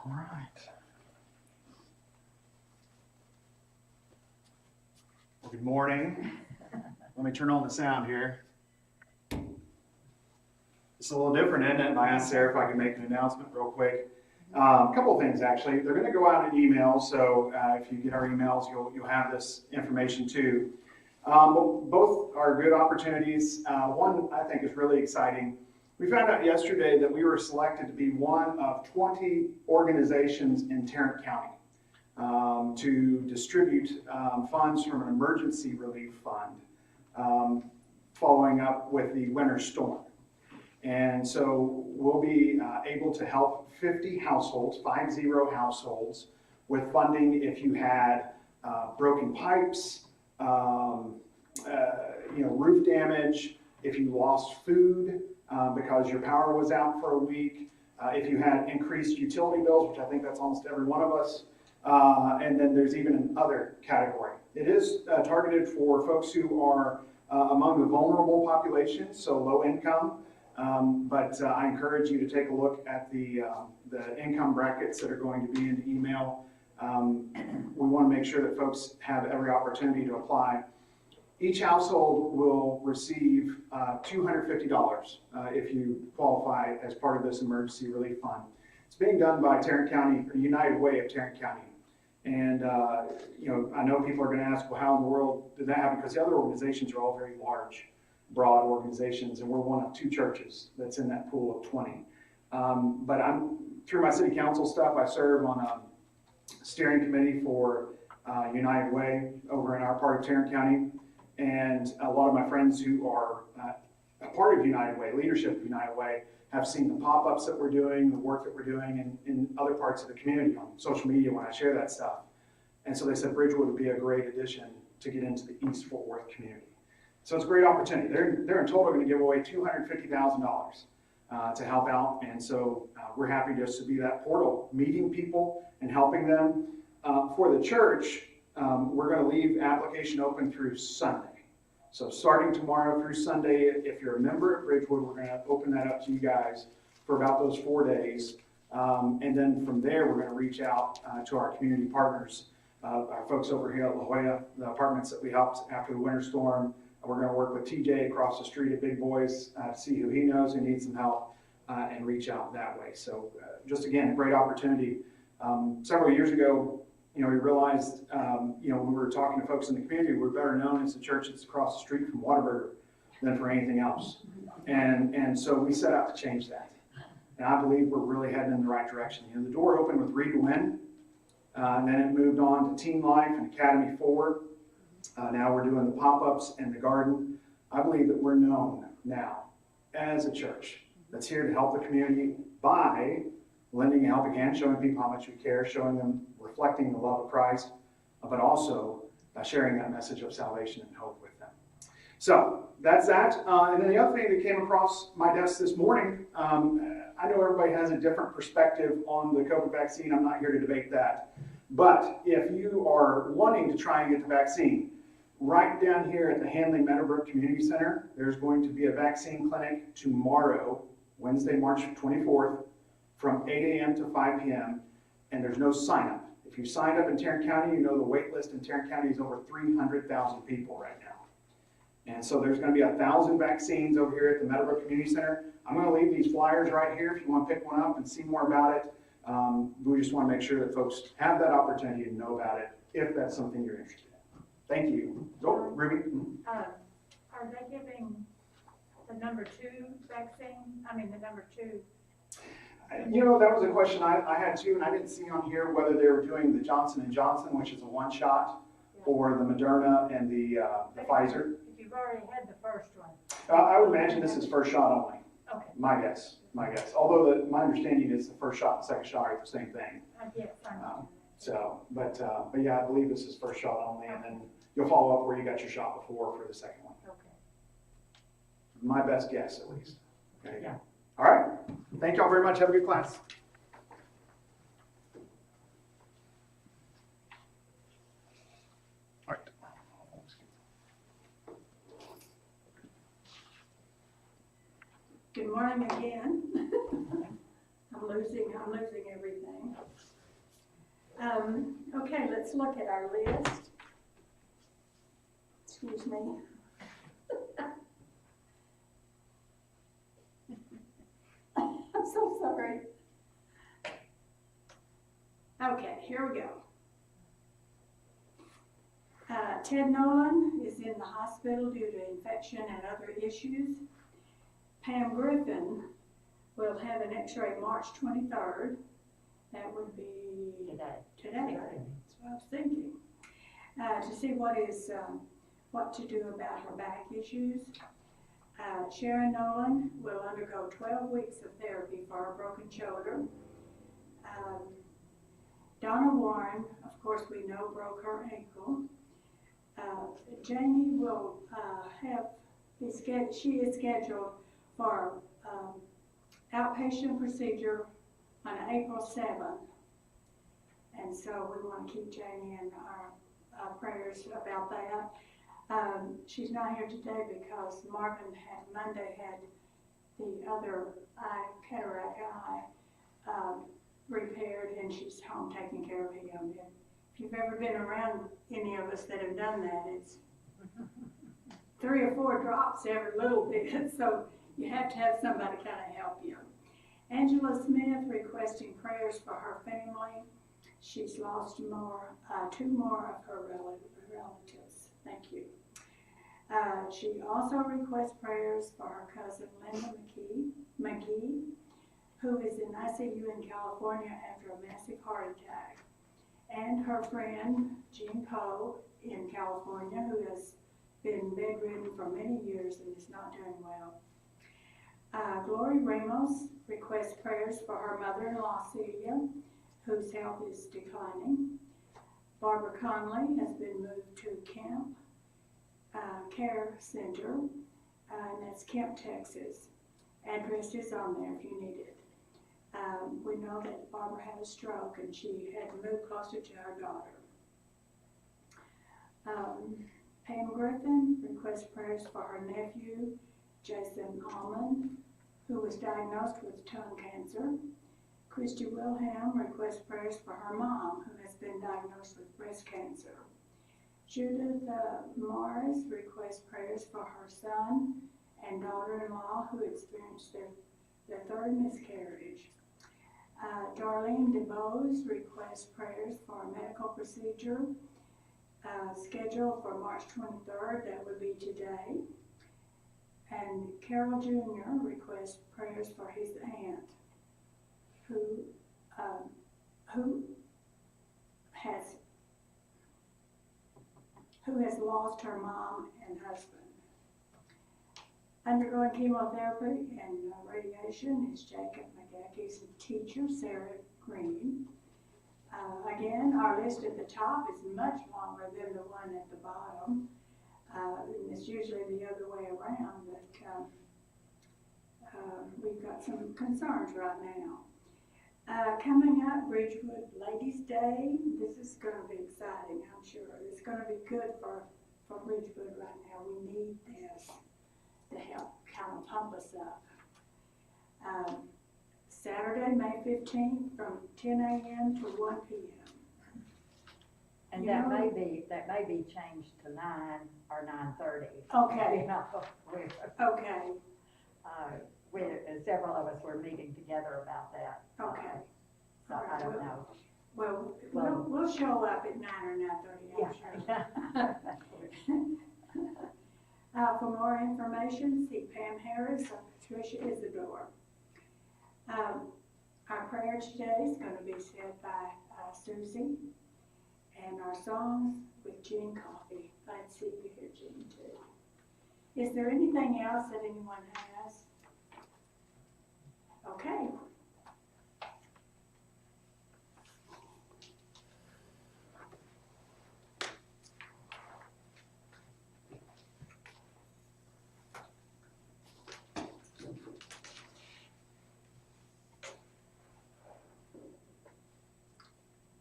All right. Well, good morning. Let me turn on the sound here. It's a little different, isn't it? I asked Sarah if I could make an announcement real quick. A couple of things, actually. They're going to go out in email, so if you get our emails, you'll have this information too. Both are good opportunities. One, I think, is really exciting. We found out yesterday that we were selected to be one of 20 organizations in Tarrant County to distribute funds from an emergency relief fund following up with the winter storm. And so we'll be able to help 50 households, 50 households, with funding if you had broken pipes, roof damage, if you lost food because your power was out for a week, if you had increased utility bills, which I think that's almost every one of us, and then there's even an other category. It is targeted for folks who are among the vulnerable population, so low income. But I encourage you to take a look at the income brackets that are going to be in the email. We want to make sure that folks have every opportunity to apply. Each household will receive $250 if you qualify as part of this emergency relief fund. It's being done by Tarrant County, or United Way of Tarrant County. And I know people are going to ask, well, how in the world did that happen? Because the other organizations are all very large, broad organizations, and we're one of 2 churches that's in that pool of 20. But through my city council stuff, I serve on a steering committee for United Way over in our part of Tarrant County. And a lot of my friends who are a part of United Way, leadership of United Way, have seen the pop-ups that we're doing, the work that we're doing in other parts of the community on social media when I share that stuff. And so they said Bridgewood would be a great addition to get into the East Fort Worth community. So it's a great opportunity. They're in total going to give away $250,000 to help out. And so we're happy just to be that portal, meeting people and helping them. For the church, we're going to leave application open through Sunday. So starting tomorrow through Sunday, if you're a member at Bridgewood, we're going to open that up to you guys for about those 4 days. And then from there, we're going to reach out to our community partners, our folks over here at La Jolla, the apartments that we helped after the winter storm. We're going to work with TJ across the street at Big Boys to see who he knows who needs some help and reach out that way. So just again, a great opportunity. Several years ago, we realized, when we were talking to folks in the community, we're better known as the church that's across the street from Whataburger than for anything else. And so we set out to change that. And I believe we're really heading in the right direction. The door opened with Read to Win, and then it moved on to Teen Life and Academy Forward. Now we're doing the pop-ups and the garden. I believe that we're known now as a church that's here to help the community by lending a helping hand, showing people how much we care, showing them, reflecting the love of Christ, but also sharing that message of salvation and hope with them. So that's that. And then the other thing that came across my desk this morning, I know everybody has a different perspective on the COVID vaccine. I'm not here to debate that. But if you are wanting to try and get the vaccine, right down here at the Hanley Meadowbrook Community Center, there's going to be a vaccine clinic tomorrow, Wednesday, March 24th, from 8 a.m. to 5 p.m., and there's no sign up. If you signed up in Tarrant County, you know the wait list in Tarrant County is over 300,000 people right now. And so there's going to be 1,000 vaccines over here at the Meadowbrook Community Center. I'm going to leave these flyers right here if you want to pick one up and see more about it. We just want to make sure that folks have that opportunity to know about it if that's something you're interested in. Thank you. Go, Ruby. Are they giving the number 2 vaccine? I mean, the number 2. That was a question I had too, and I didn't see on here whether they were doing the Johnson & Johnson, which is a 1-shot, or the Moderna and the Pfizer. If you've already had the first one. I would imagine this is first shot only. Okay. My guess. Although my understanding is the first shot and second shot are the same thing. Yes, I know. But yeah, I believe this is first shot only, and then you'll follow up where you got your shot before for the second one. Okay. My best guess, at least. Okay. Yeah. All right. Thank y'all very much. Have a good class. All right. Good morning again. I'm I'm losing everything. Okay, let's look at our list. Excuse me. I'm so sorry. Okay, here we go. Ted Nolan is in the hospital due to infection and other issues. Pam Griffin will have an x-ray March 23rd. That would be today. That's what I was thinking. To see what to do about her back issues. Sharon Nolan will undergo 12 weeks of therapy for a broken shoulder. Donna Warren, of course we know, broke her ankle. Jamie will she is scheduled for outpatient procedure on April 7th. And so we want to keep Jamie in our prayers about that. She's not here today because Marvin Monday had the other eye, cataract eye, repaired, and she's home taking care of him. And if you've ever been around any of us that have done that, it's 3 or 4 drops every little bit, so you have to have somebody kind of help you. Angela Smith requesting prayers for her family. She's lost 2 more of her relatives. Thank you. She also requests prayers for her cousin Linda McGee, who is in ICU in California after a massive heart attack, and her friend Jean Poe in California, who has been bedridden for many years and is not doing well. Glory Ramos requests prayers for her mother-in-law Celia, whose health is declining. Barbara Conley has been moved to Camp Care Center, and that's Kemp, Texas. Address is on there if you need it. We know that Barbara had a stroke and she had to move closer to her daughter. Pam Griffin requests prayers for her nephew, Jason Almond, who was diagnosed with tongue cancer. Christy Wilhelm requests prayers for her mom, who has been diagnosed with breast cancer. Judith Morris requests prayers for her son and daughter-in-law who experienced their 3rd miscarriage. Darlene DeBose requests prayers for a medical procedure scheduled for March 23rd. That would be today. And Carol Jr. requests prayers for his aunt who has lost her mom and husband. Undergoing chemotherapy and radiation is Jacob McGacky's teacher, Sarah Green. Again, our list at the top is much longer than the one at the bottom. And it's usually the other way around, but we've got some concerns right now. Coming up, Bridgewood Ladies' Day. This is going to be exciting, I'm sure. It's going to be good for Bridgewood right now. We need this to help kind of pump us up. Saturday, May 15th from 10 a.m. to 1 p.m. And that may be changed to 9 or 9:30. Okay. You know, Okay. Several of us were meeting together about that. Okay. So I don't know. Well, we'll show up at 9 or 9:30, I'm sure. For more information, see Pam Harris or Patricia Isidore. Our prayer today is going to be said by Susie, and our songs with Jean Coffey. Glad to see you here, Jean, too. Is there anything else that anyone has? Okay.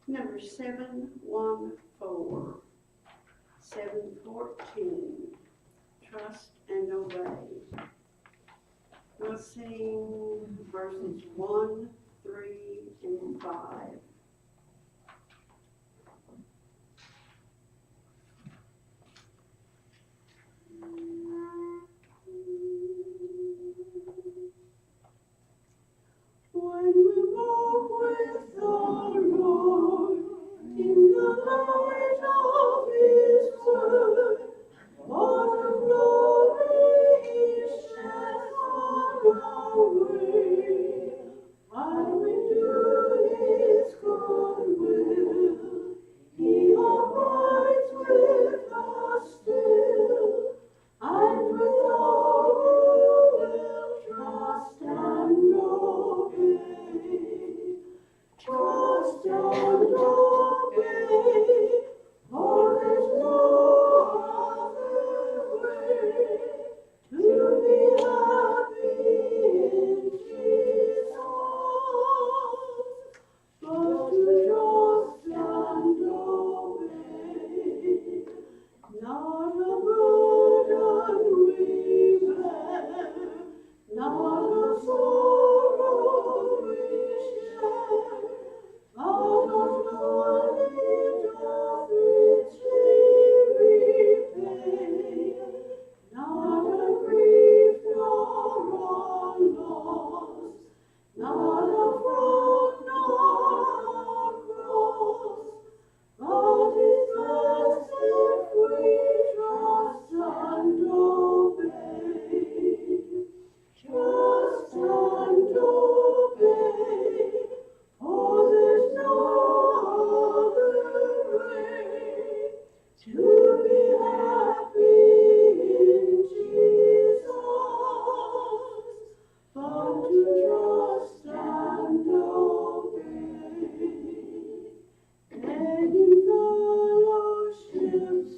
Number 714, 714, Trust and Obey. We'll sing verses 1 3 and 5. When we walk with the Lord in the light of His word, what a glory He sheds on our way. While we do His good will, He abides with us still, and with all who will trust and obey. Trust and obey, for there's no other way to be happy in Jesus, but to trust and obey. Not a burden we bear, not a sorrow we share, but our knowledge doth richly repay. Not a grief nor a loss, not a frown nor a cross, but His blessed if we trust and obey. Trust and obey, for there's no other way to be happy in Jesus, but to trust and obey. And in fellowship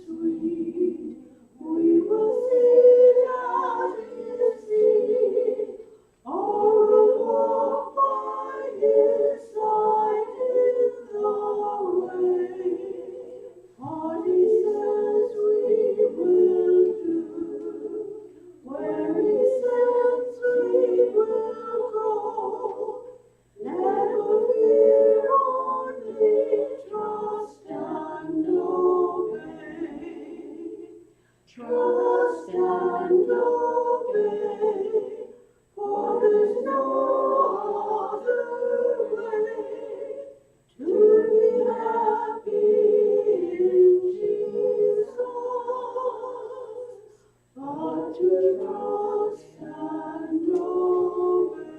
sweet, we will sit at His feet, or will walk by His side in the way. What He says we will do, where He sends we will go. Never fear, only trust and obey. Trust and obey, for there's no other way to be happy in Jesus, but to trust and obey.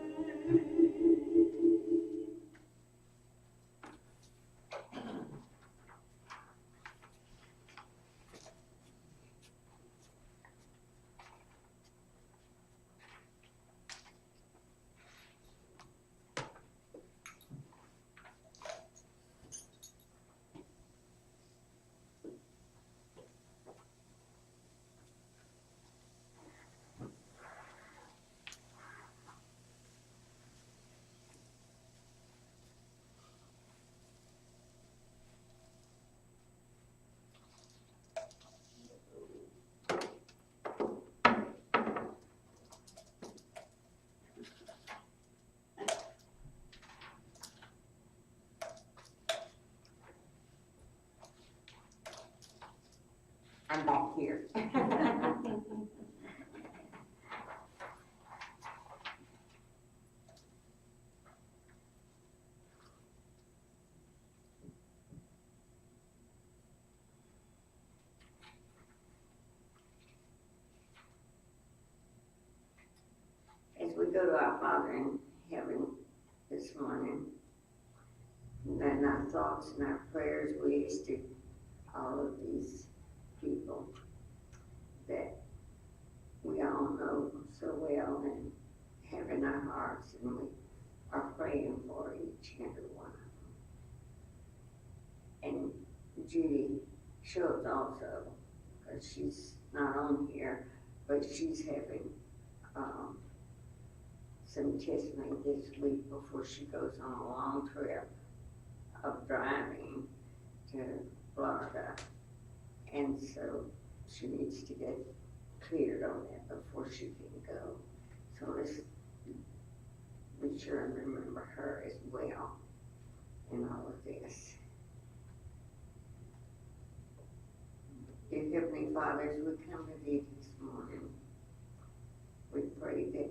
I'm back here. As we go to our Father in heaven this morning, and then our thoughts and our prayers, we ask to all of these people that we all know so well and have in our hearts, and we are praying for each and every one of them. And Judy Schultz also, because she's not on here, but she's having some testing this week before she goes on a long trip of driving to Florida. And so she needs to get cleared on that before she can go. So let's be sure and remember her as well in all of this. Dear Heavenly Father, as we come to thee this morning, we pray that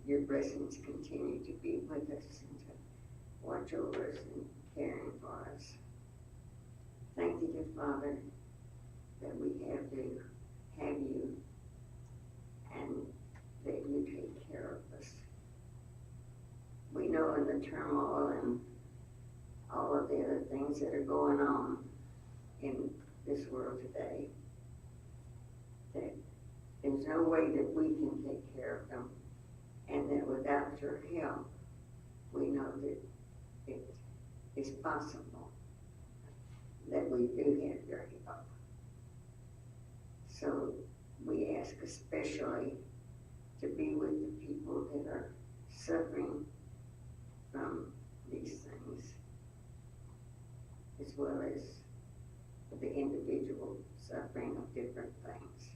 your blessings continue to be with us and to watch over us and caring for us. Thank you, dear Father, that we have you and that you take care of us. We know in the turmoil and all of the other things that are going on in this world today, that there's no way that we can take care of them, and that without your help, we know that it is possible that we do have your help. So we ask especially to be with the people that are suffering from these things, as well as the individual suffering of different things.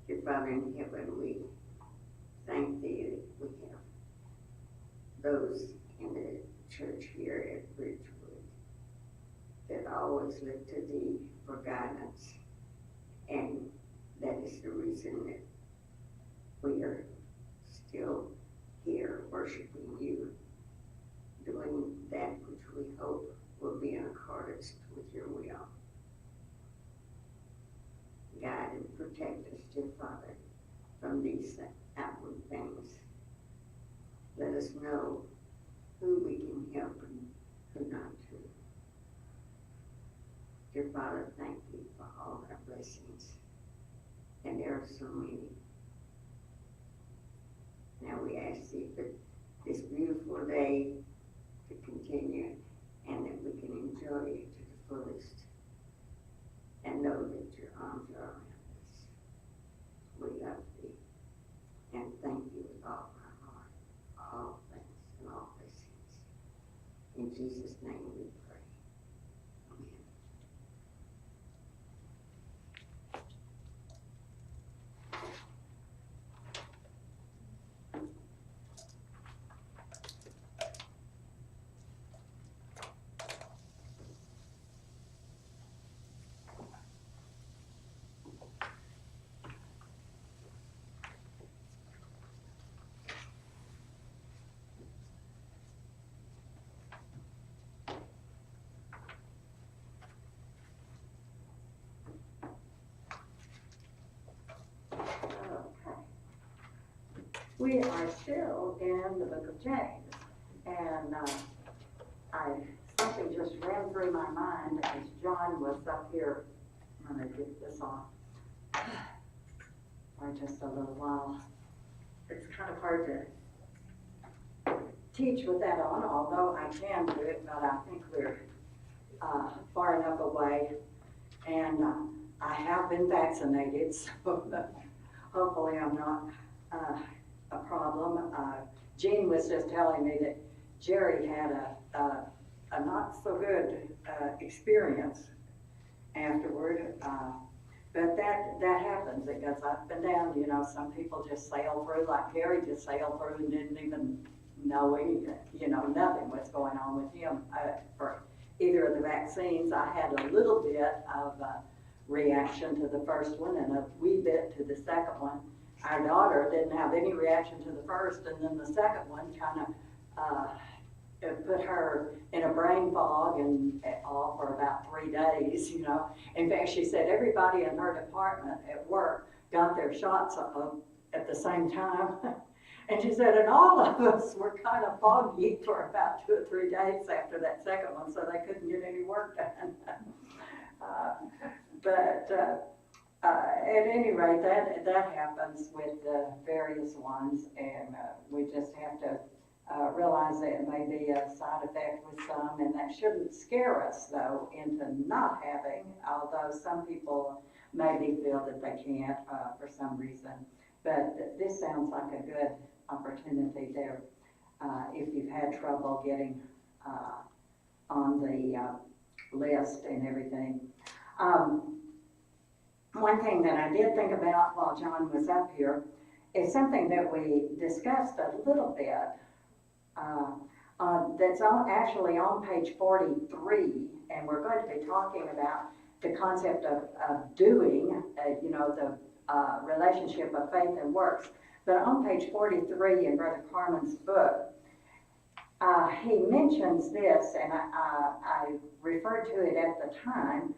Dear Father in heaven, we thank thee that we have those in the church here at Bridgewood that always look to thee for guidance, and that is the reason that we are still here worshiping you, doing that which we hope will be in accordance with your will. Guide and protect us, dear Father, from these outward things. Let us know who we can help and who not to. Dear Father, thank you for all our blessings, and there are so many. Now we ask thee for this beautiful day to continue, and that we can enjoy it to the fullest, and know that your arms are around us. We love thee, and thank you with all our heart, all things and all blessings. In Jesus' name we pray. Amen. We are still in the book of James, and something just ran through my mind as John was up here. I'm going to get this off for just a little while. It's kind of hard to teach with that on, although I can do it, but I think we're far enough away, and I have been vaccinated, so hopefully I'm not a problem. Jean was just telling me that Jerry had a not so good experience afterward, but that happens. It goes up and down. You know, some people just sail through, like Jerry just sailed through and didn't even know nothing was going on with him for either of the vaccines. I had a little bit of reaction to the first one and a wee bit to the second one. Our daughter didn't have any reaction to the first, and then the second one kind of put her in a brain fog and all for about 3 days, you know. In fact, she said everybody in her department at work got their shots at the same time. And she said, and all of us were kind of foggy for about 2 or 3 days after that second one, so they couldn't get any work done. At any rate, that happens with the various ones, and we just have to realize that it may be a side effect with some, and that shouldn't scare us, though, into not having, although some people maybe feel that they can't for some reason. But this sounds like a good opportunity there if you've had trouble getting on the list and everything. One thing that I did think about while John was up here is something that we discussed a little bit. That's actually on page 43, and we're going to be talking about the concept of doing, the relationship of faith and works. But on page 43 in Brother Carmen's book, he mentions this, and I referred to it at the time,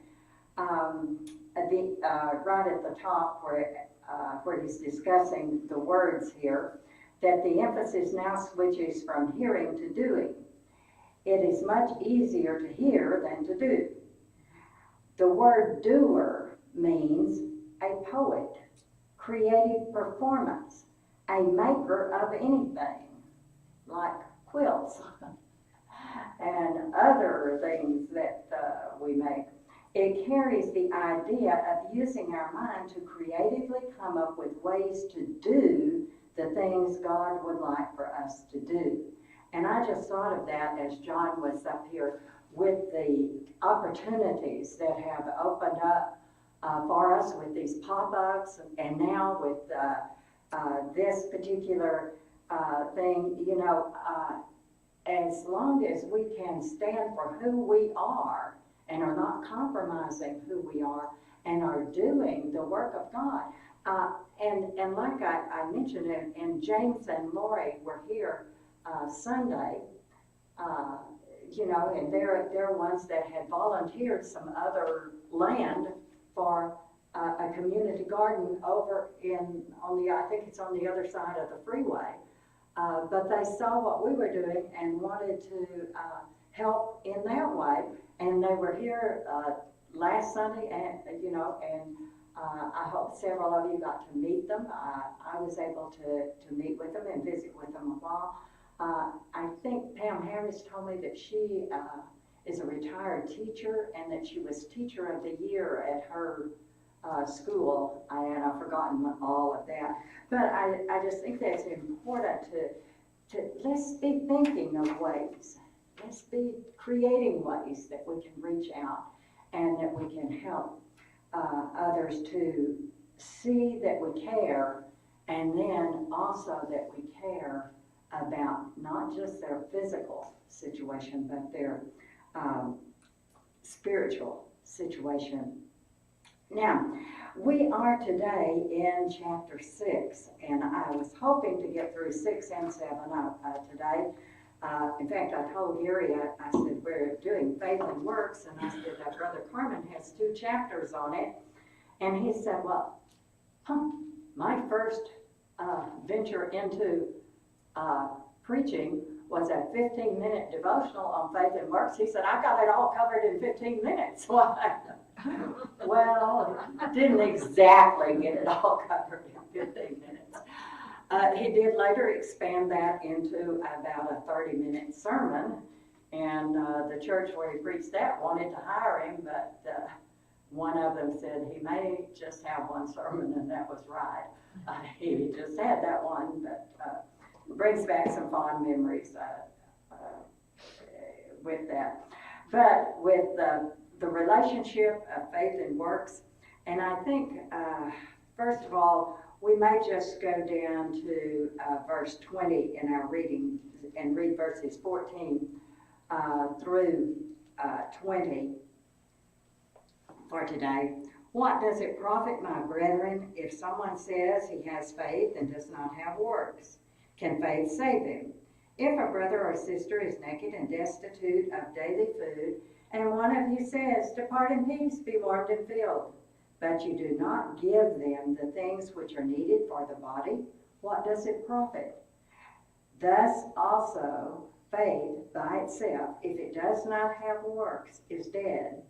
right at the top where he's discussing the words here, that the emphasis now switches from hearing to doing. It is much easier to hear than to do. The word doer means a poet, creative performance, a maker of anything, like quilts and other things that we make. It carries the idea of using our mind to creatively come up with ways to do the things God would like for us to do. And I just thought of that as John was up here with the opportunities that have opened up for us with these pop-ups, and now with this particular thing, as long as we can stand for who we are and are not compromising who we are and are doing the work of God. And like I mentioned, and James and Lori were here Sunday, and they're ones that had volunteered some other land for a community garden over I think it's on the other side of the freeway. But they saw what we were doing and wanted to help in that way. And they were here last Sunday, and I hope several of you got to meet them. I was able to meet with them and visit with them a while. I think Pam Harris told me that she is a retired teacher and that she was Teacher of the Year at her school, and I've forgotten all of that. But I just think that's important to let's be thinking of ways. Let's be creating ways that we can reach out and that we can help others to see that we care, and then also that we care about not just their physical situation, but their spiritual situation. Now, we are today in chapter 6, and I was hoping to get through 6 and 7 today. In fact, I told Gary, I said, we're doing faith and works, and I said, Brother Carmen has 2 chapters on it. And he said, well, my first venture into preaching was a 15-minute devotional on faith and works. He said, I got it all covered in 15 minutes. Well, I didn't exactly get it all covered in 15 minutes. He did later expand that into about a 30-minute sermon, and the church where he preached that wanted to hire him, but one of them said he may just have one sermon, and that was right. He just had that one, but brings back some fond memories with that. But with the relationship of faith and works, and I think, first of all, we may just go down to verse 20 in our reading and read verses 14 through 20 for today. What does it profit, my brethren, if someone says he has faith and does not have works? Can faith save him? If a brother or sister is naked and destitute of daily food, and one of you says, depart in peace, be warmed and filled, but you do not give them the things which are needed for the body, what does it profit? Thus also faith by itself, if it does not have works, is dead.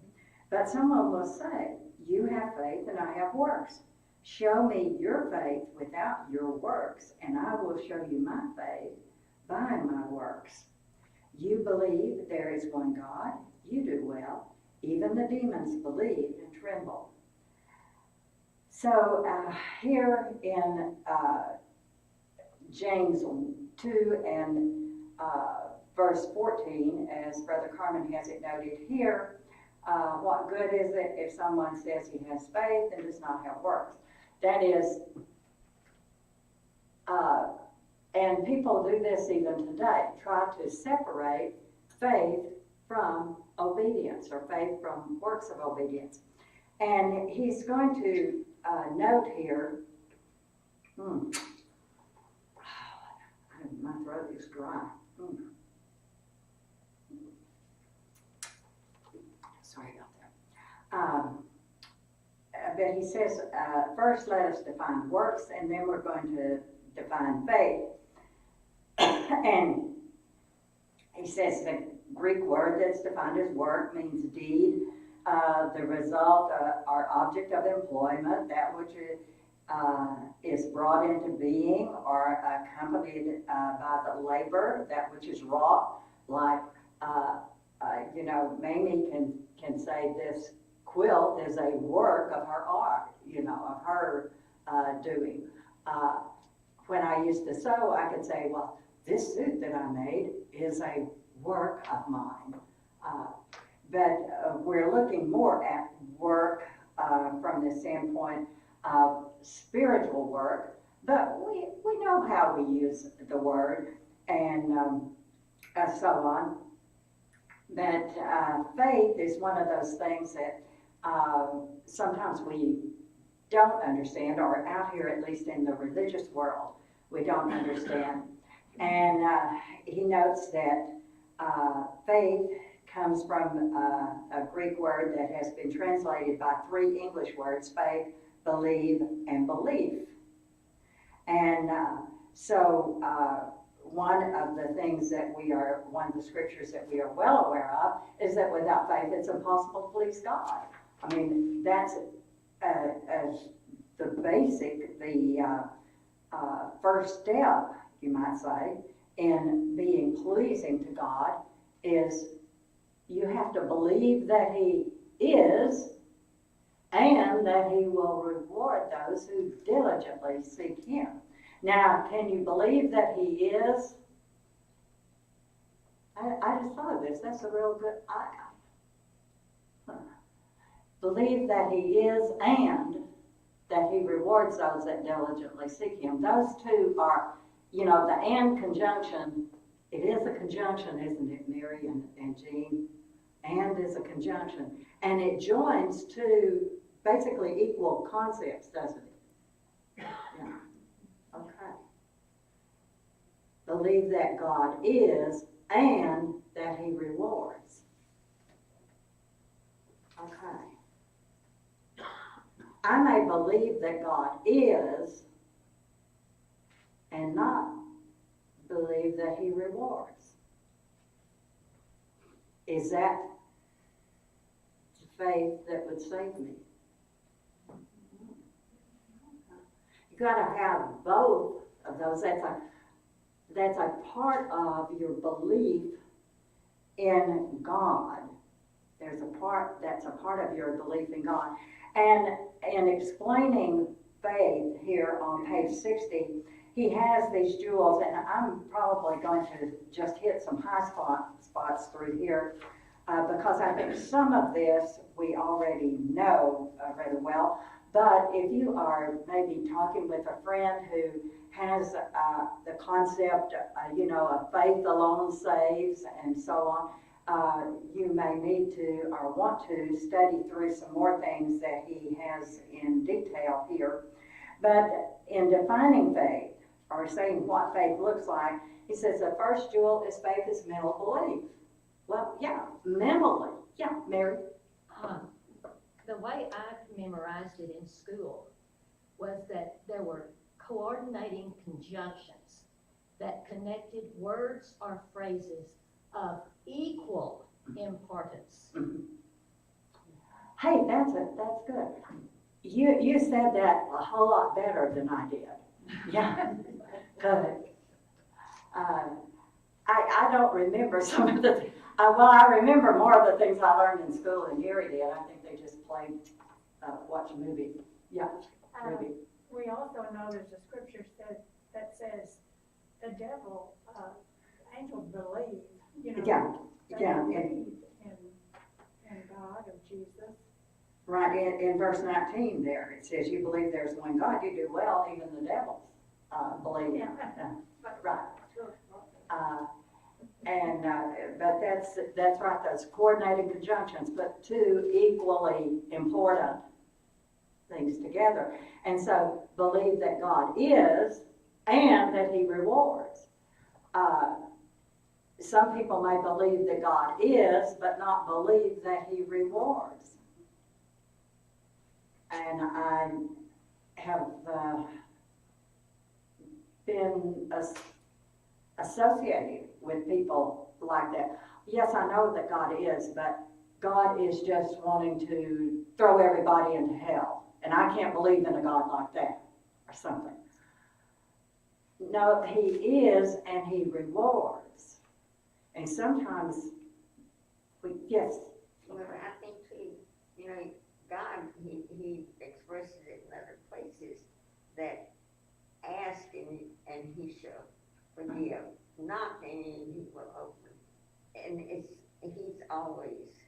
But someone will say, you have faith and I have works. Show me your faith without your works, and I will show you my faith by my works. You believe there is one God, you do well. Even the demons believe and tremble. So here in James 2 and verse 14, as Brother Carmen has it noted here, what good is it if someone says he has faith and does not have works? That is, And people do this even today, try to separate faith from obedience, or faith from works of obedience. And he's going to note here, my throat is dry. Sorry about that. But he says, first let us define works, and then we're going to define faith. And he says the Greek word that's defined as work means deed, the result or object of employment, that which is brought into being or accompanied by the labor, that which is wrought, like, Mamie can say this quilt is a work of her art, of her doing. When I used to sew, I could say, well, this suit that I made is a work of mine. But we're looking more at work from the standpoint of spiritual work, but we know how we use the word and so on. But faith is one of those things that sometimes we don't understand, or out here, at least in the religious world, we don't understand. And he notes that faith comes from a Greek word that has been translated by 3 English words: faith, believe, and belief. And so one of the things that one of the scriptures that we are well aware of is that without faith it's impossible to please God. I mean, that's the basic, the first step, you might say, in being pleasing to God is you have to believe that He is, and that He will reward those who diligently seek Him. Now, can you believe that He is? I just thought of this. That's a real good item. Believe that He is, and that He rewards those that diligently seek Him. Those two are, the and conjunction. It is a conjunction, isn't it, Mary and Jean? And is a conjunction. And it joins two basically equal concepts, doesn't it? Yeah. Okay. Believe that God is, and that He rewards. Okay. I may believe that God is, and not believe that He rewards. Is that faith that would save me? You got to have both of those. That's a part of your belief in God. That's a part of your belief in God. And in explaining faith here on page 60, he has these jewels, and I'm probably going to just hit some high spots through here because I think some of this we already know rather well. But if you are maybe talking with a friend who has the concept, of faith alone saves and so on, you may need to or want to study through some more things that he has in detail here. But in defining faith, or saying what faith looks like, he says the first jewel is faith is mental belief. Well, yeah, mentally. Yeah, Mary? The way I memorized it in school was that there were coordinating conjunctions that connected words or phrases of equal importance. Mm-hmm. Hey, that's good. You said that a whole lot better than I did. Yeah, good. I don't remember some of the things. I remember more of the things I learned in school than Gary did. I think they just played, watch a movie. Yeah, movie. We also know there's a scripture that says the devil, angels believe, Yeah. they believe in God of Jesus. Right, in verse 19 there, it says, you believe there's one God, you do well, even the devils believe. Yeah. Right. But that's right, those coordinated conjunctions, but two equally important things together. And so believe that God is and that he rewards. Some people may believe that God is, but not believe that he rewards. And I have been associated with people like that. Yes, I know that God is, but God is just wanting to throw everybody into hell. And I can't believe in a God like that, or something. No, he is, and he rewards. And sometimes yes. Well, I think too, you know, God, he expresses it in other places that ask and he shall forgive, knock and he will open. And he's always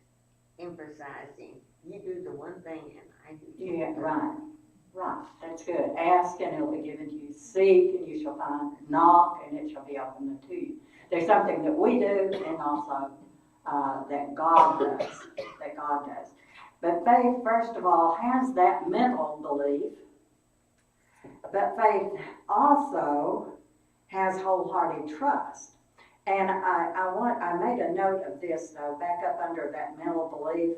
emphasizing, you do the one thing and I do the Yeah, other. right. Right, that's good. Ask and it'll be given to you. Seek and you shall find. Knock and it shall be opened to you. There's something that we do and also that God does. That God does. But faith, first of all, has that mental belief. But faith also has wholehearted trust. And I made a note of this though, back up under that mental belief.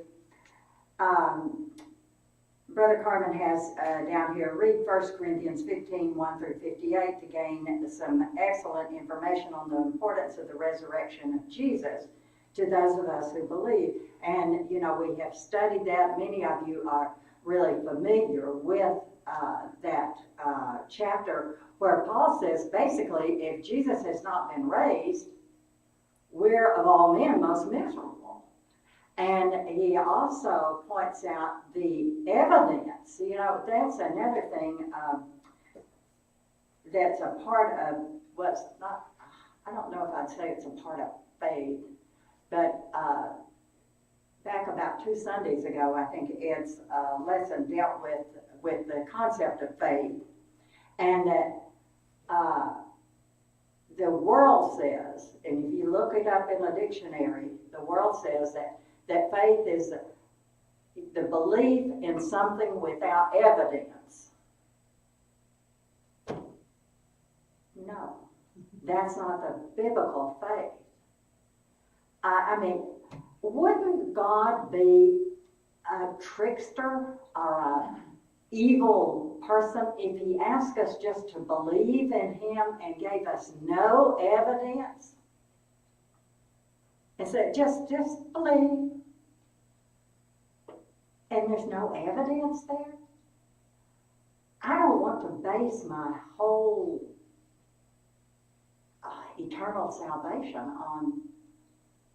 Brother Carmen has down here, read 1 Corinthians 15, 1 through 58 to gain some excellent information on the importance of the resurrection of Jesus to those of us who believe. And, you know, we have studied that. Many of you are really familiar with that chapter where Paul says, basically, if Jesus has not been raised, we're of all men most miserable. And he also points out the evidence. You know, that's another thing that's a part of what's not, I don't know if I'd say it's a part of faith, but back about 2 Sundays ago, I think Ed's lesson dealt with the concept of faith. And that the world says, and if you look it up in the dictionary, the world says that faith is the belief in something without evidence. No, that's not the biblical faith. I mean, wouldn't God be a trickster or an evil person if he asked us just to believe in him and gave us no evidence? And said, just believe. And there's no evidence there? I don't want to base my whole eternal salvation on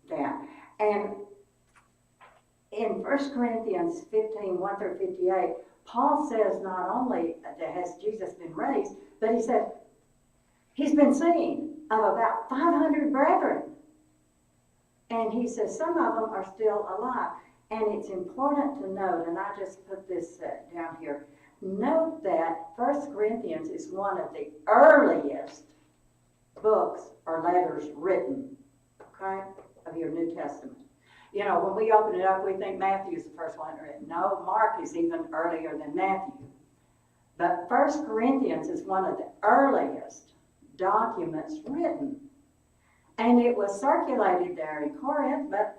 that. And in 1 Corinthians 15, 1 through 58, Paul says not only that has Jesus been raised, but he said he's been seen of about 500 brethren. And he says some of them are still alive. And it's important to note, and I just put this down here, note that 1 Corinthians is one of the earliest books or letters written, okay, of your New Testament. You know, when we open it up, we think Matthew's the first one written. No, Mark is even earlier than Matthew. But 1 Corinthians is one of the earliest documents written. And it was circulated there in Corinth, but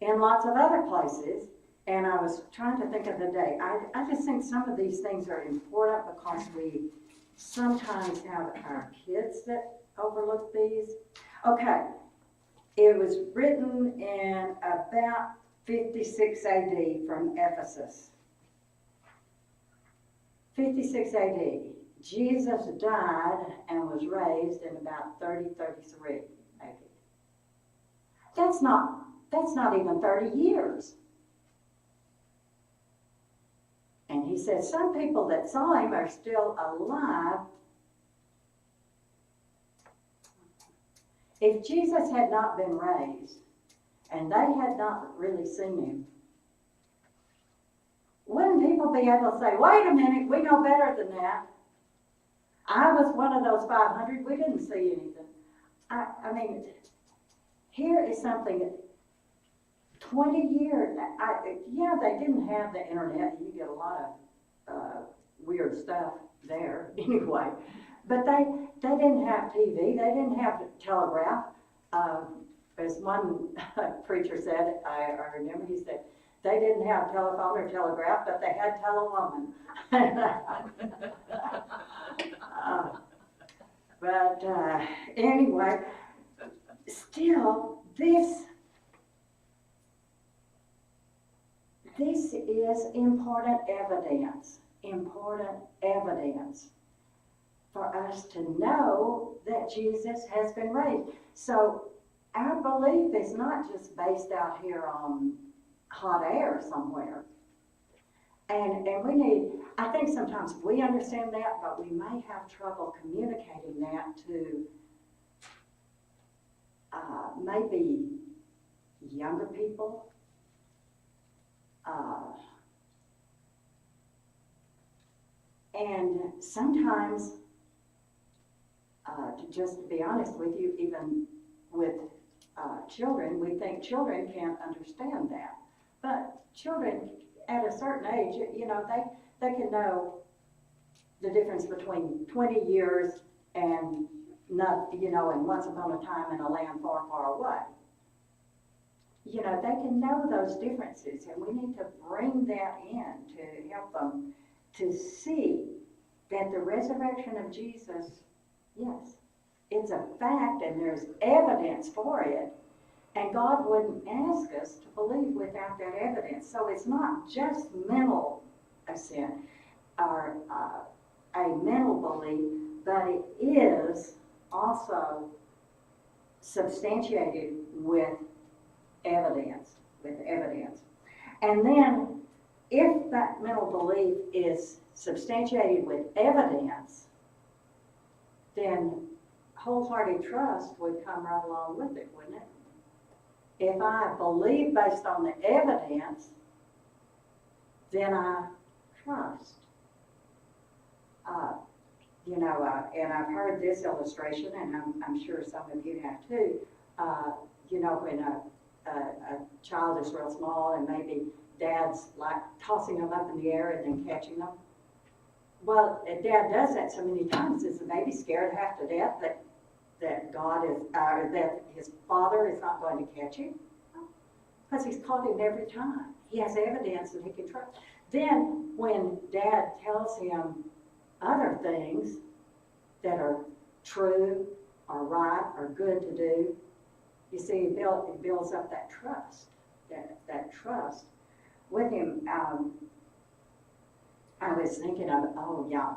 in lots of other places. And I was trying to think of the day. I just think some of these things are important because we sometimes have our kids that overlook these. Okay, it was written in about 56 AD from Ephesus. 56 AD. Jesus died and was raised in about 33 AD. That's not even 30 years. And he said some people that saw him are still alive. If Jesus had not been raised and they had not really seen him, wouldn't people be able to say, wait a minute, we know better than that? I was one of those 500, we didn't see anything. I mean, here is something, 20 years, yeah, they didn't have the internet, you get a lot of weird stuff there anyway, but they didn't have TV, they didn't have telegraph. As one preacher said, I remember he said, they didn't have telephone or telegraph, but they had telewoman. But anyway, still, this is important evidence for us to know that Jesus has been raised. So our belief is not just based out here on hot air somewhere. And we need, I think sometimes we understand that, but we may have trouble communicating that to maybe younger people. And sometimes, just to be honest with you, even with children, we think children can't understand that. But children at a certain age, you know, they can know the difference between 20 years and not, you know, and once upon a time in a land far, far away. You know, they can know those differences, and we need to bring that in to help them to see that the resurrection of Jesus, yes, it's a fact and there's evidence for it. And God wouldn't ask us to believe without that evidence. So it's not just mental assent or a mental belief, but it is also substantiated with evidence. And then if that mental belief is substantiated with evidence, then wholehearted trust would come right along with it, wouldn't it? If I believe based on the evidence, then I trust. You know, and I've heard this illustration, and I'm sure some of you have too. You know, when a child is real small and maybe dad's like tossing them up in the air and then catching them. Well, dad does that so many times. Is the baby scared half to death that God is, that his father is not going to catch him? Because he's caught him every time. He has evidence that he can trust. Then when dad tells him other things that are true or right or good to do, you see, it builds up that trust, that trust with him. I was thinking of, oh yeah,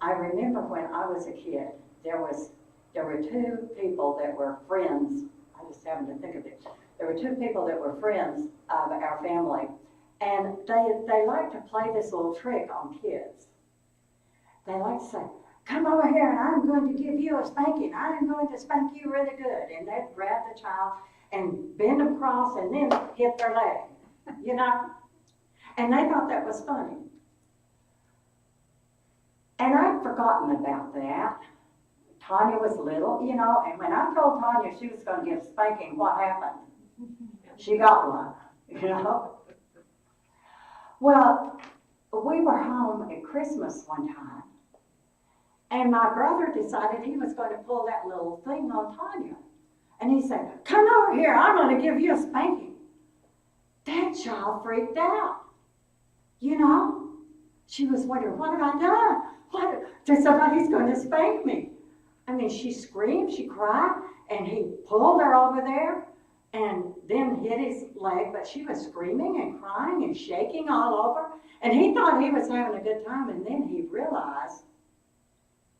I remember when I was a kid, there were two people that were friends. I just happened to think of it. There were two people that were friends of our family, and they like to play this little trick on kids. They like to say, come over here and I'm going to give you a spanking. I'm going to spank you really good. And they'd grab the child and bend them across and then hit their leg, you know? And they thought that was funny. And I'd forgotten about that. Tanya was little, you know, and when I told Tanya she was going to get a spanking, what happened? She got one, you know? Well, we were home at Christmas one time, and my brother decided he was going to pull that little thing on Tanya. And he said, come over here, I'm going to give you a spanking. That child freaked out, you know? She was wondering, what have I done? Somebody's going to spank me. I mean, she screamed, she cried, and he pulled her over there and then hit his leg, but she was screaming and crying and shaking all over. And he thought he was having a good time, and then he realized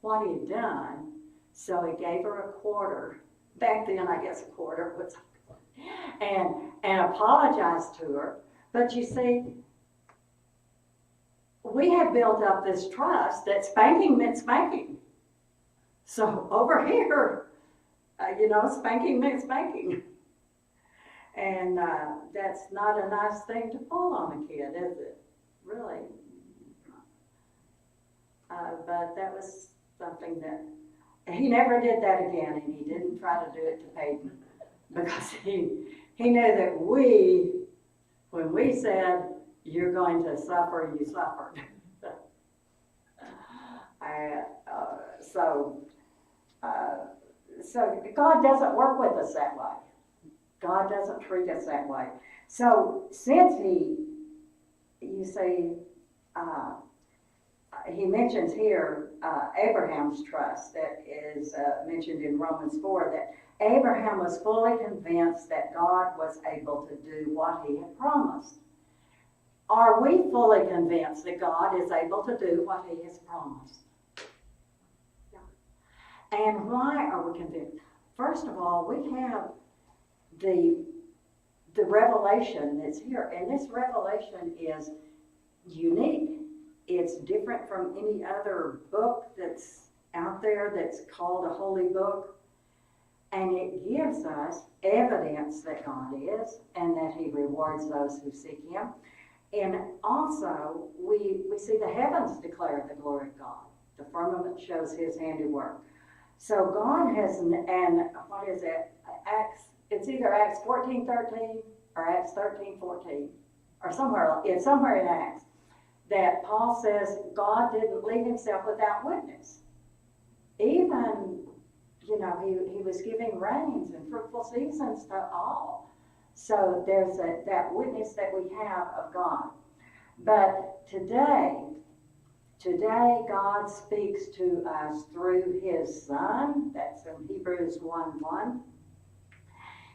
what he had done. So he gave her a quarter. Back then, I guess a quarter was, and apologized to her. But you see, we had built up this trust that spanking meant spanking. So over here, you know, spanking meant spanking. And that's not a nice thing to pull on a kid, is it? Really. But that was something that, he never did that again, and he didn't try to do it to Peyton, because he knew that when we said, you're going to suffer, you suffered. So God doesn't work with us that way. God doesn't treat us that way. So since you see, he mentions here Abraham's trust that is mentioned in Romans 4, that Abraham was fully convinced that God was able to do what he had promised. Are we fully convinced that God is able to do what he has promised? Yeah. And why are we convinced? First of all, we have the revelation that's here, and this revelation is unique. It's different from any other book that's out there that's called a holy book, and it gives us evidence that God is and that he rewards those who seek him. And also, we see the heavens declare the glory of God. The firmament shows his handiwork. So God has, and what is it? It's either Acts 14:13 or Acts 13:14, or it's somewhere in Acts, that Paul says God didn't leave himself without witness. Even, he was giving rains and fruitful seasons to all. So there's that witness that we have of God. But today God speaks to us through his Son. That's in Hebrews 1:1.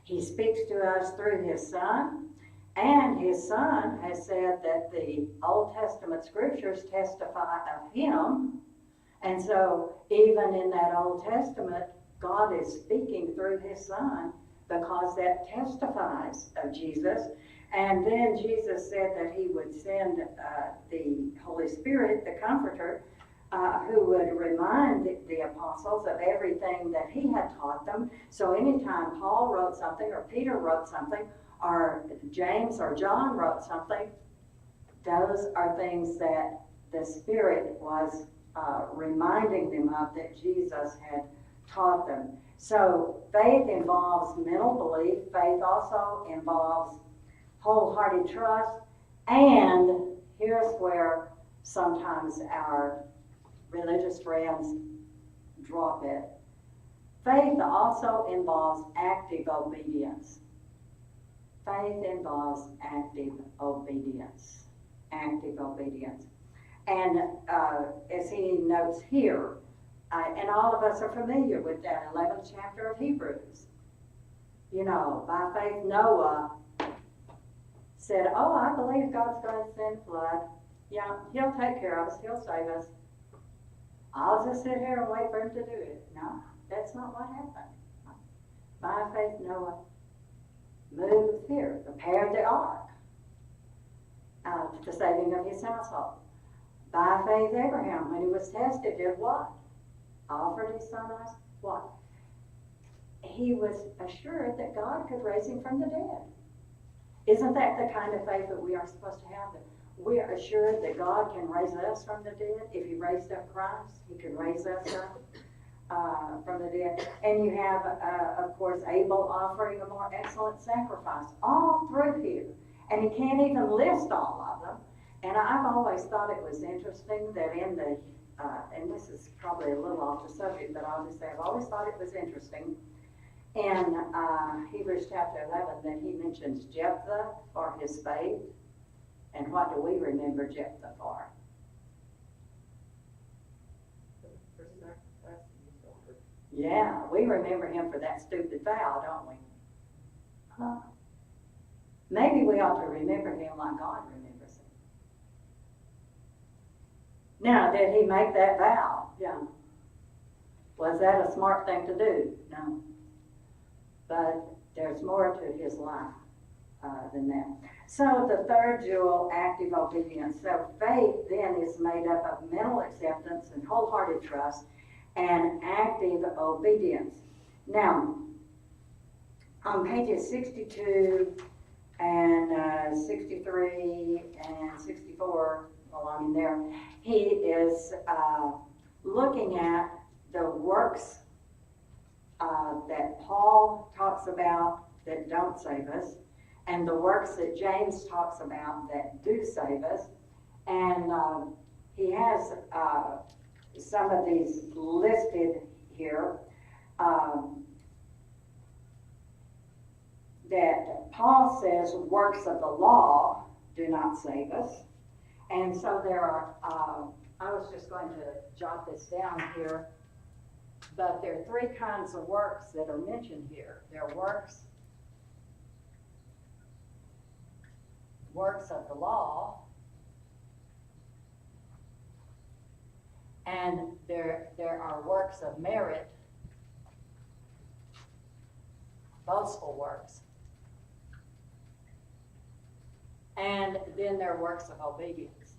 He speaks to us through his Son, and his Son has said that the Old Testament scriptures testify of him. And so even in that Old Testament, God is speaking through his Son, because that testifies of Jesus. And then Jesus said that he would send the Holy Spirit, the Comforter, who would remind the apostles of everything that he had taught them. So anytime Paul wrote something, or Peter wrote something, or James or John wrote something, those are things that the Spirit was reminding them of, that Jesus had taught them. So faith involves mental belief. Faith also involves wholehearted trust. And here's where sometimes our religious friends drop it. Faith also involves active obedience. Faith involves active obedience. Active obedience. And as he notes here, and all of us are familiar with that 11th chapter of Hebrews. By faith Noah said, oh, I believe God's going to send flood. Yeah, he'll take care of us. He'll save us. I'll just sit here and wait for him to do it. No, that's not what happened. By faith Noah moved here, prepared the ark to the saving of his household. By faith Abraham, when he was tested, did what? Offered his son Isaac. What? He was assured that God could raise him from the dead. Isn't that the kind of faith that we are supposed to have? That we are assured that God can raise us from the dead. If he raised up Christ, he can raise us up from the dead. And you have, of course, Abel offering a more excellent sacrifice, all through here. And he can't even list all of them. And I've always thought it was interesting that in the, and this is probably a little off the subject, but I'll just say I've always thought it was interesting in Hebrews chapter 11 that he mentions Jephthah for his faith. And what do we remember Jephthah for? Yeah, we remember him for that stupid vow, don't we? Huh? Maybe we ought to remember him like God remembers him. Now, did he make that vow? Yeah. Was that a smart thing to do? No. But there's more to his life than that. So the third jewel, active obedience. So faith then is made up of mental acceptance and wholehearted trust and active obedience. Now, on pages 62 and 63 and 64, along in there, he is looking at the works that Paul talks about that don't save us, and the works that James talks about that do save us. And he has some of these listed here that Paul says works of the law do not save us. And so there are, I was just going to jot this down here, but there are three kinds of works that are mentioned here. There are works of the law, and there are works of merit, boastful works, and then there are works of obedience.